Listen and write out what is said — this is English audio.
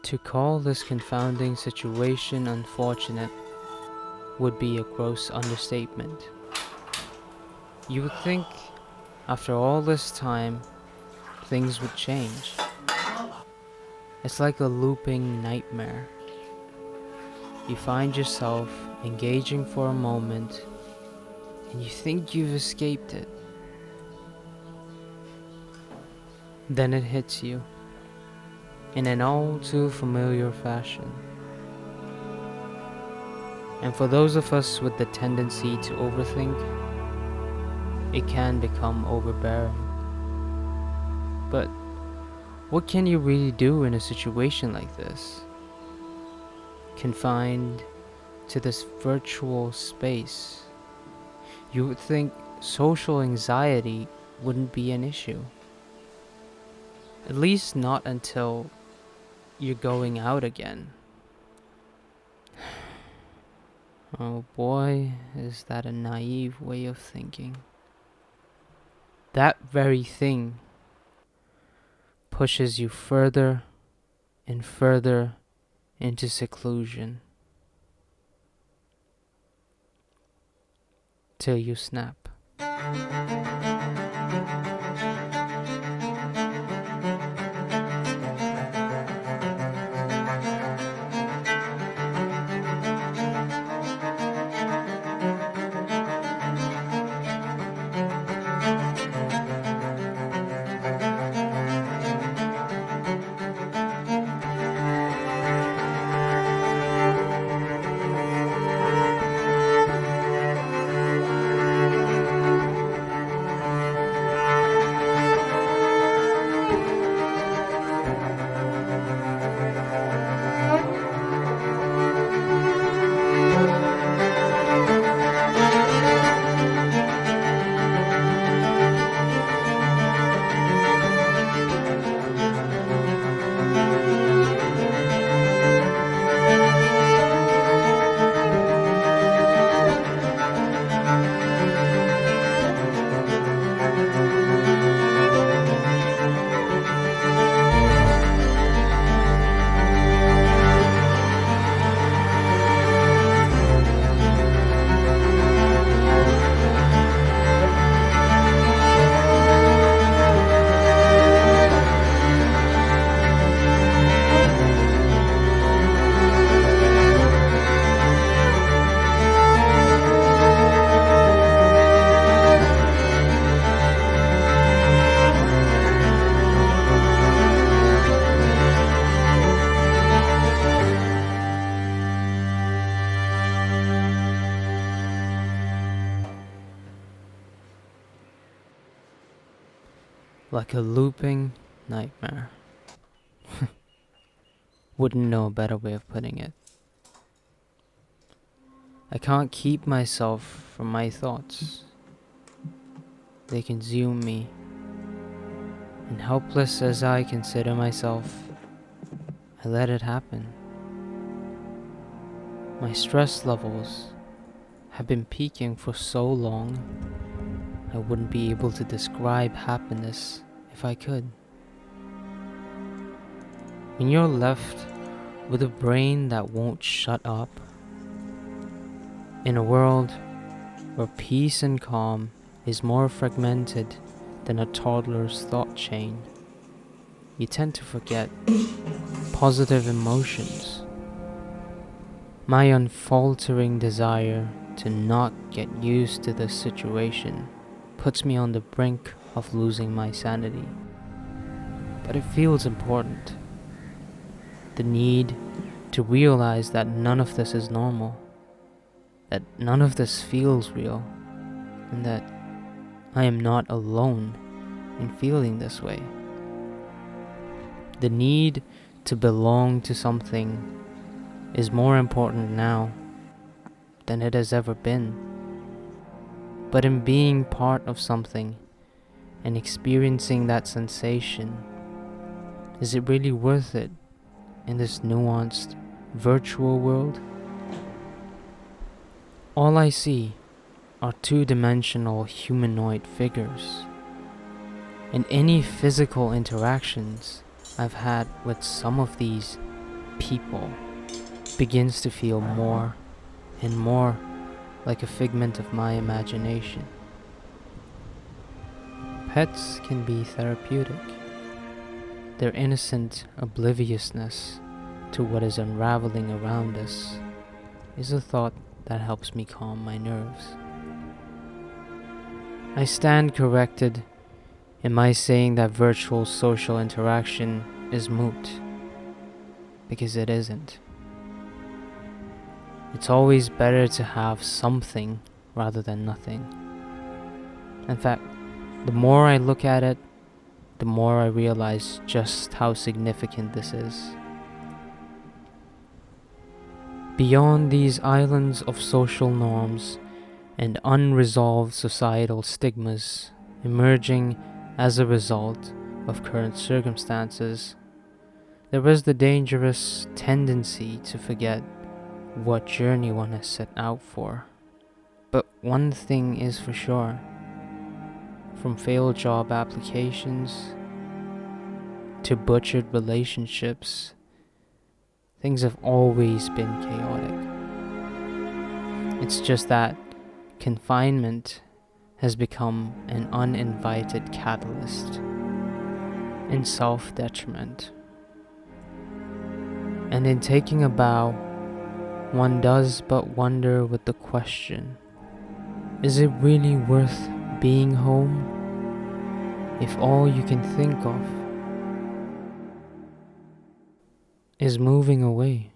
To call this confounding situation unfortunate would be a gross understatement. You would think, after all this time, things would change. It's like a looping nightmare. You find yourself engaging for a moment, and you think you've escaped it. Then it hits you, in an all too familiar fashion. And for those of us with the tendency to overthink, it can become overbearing. But what can you really do in a situation like this? Confined to this virtual space, you would think social anxiety wouldn't be an issue. At least not until you're going out again. Oh boy, is that a naive way of thinking. That very thing pushes you further and further into seclusion till you snap. Like a looping nightmare. Wouldn't know a better way of putting it. I can't keep myself from my thoughts. They consume me. And helpless as I consider myself, I let it happen. My stress levels have been peaking for so long, I wouldn't be able to describe happiness if I could. When you're left with a brain that won't shut up, in a world where peace and calm is more fragmented than a toddler's thought chain, you tend to forget positive emotions. My unfaltering desire to not get used to this situation puts me on the brink of losing my sanity. But it feels important. The need to realize that none of this is normal, that none of this feels real, and that I am not alone in feeling this way. The need to belong to something is more important now than it has ever been. But in being part of something and experiencing that sensation, is it really worth it in this nuanced virtual world? All I see are two-dimensional humanoid figures, and any physical interactions I've had with some of these people begins to feel more and more like a figment of my imagination. Pets can be therapeutic. Their innocent obliviousness to what is unraveling around us is a thought that helps me calm my nerves. I stand corrected in my saying that virtual social interaction is moot, because it isn't. It's always better to have something rather than nothing. In fact, the more I look at it, the more I realize just how significant this is. Beyond these islands of social norms and unresolved societal stigmas emerging as a result of current circumstances, there is the dangerous tendency to forget what journey one has set out for. But one thing is for sure, from failed job applications to butchered relationships, things have always been chaotic. It's just that confinement has become an uninvited catalyst in self-detriment. And in taking a bow, one does but wonder with the question, is it really worth being home if all you can think of is moving away?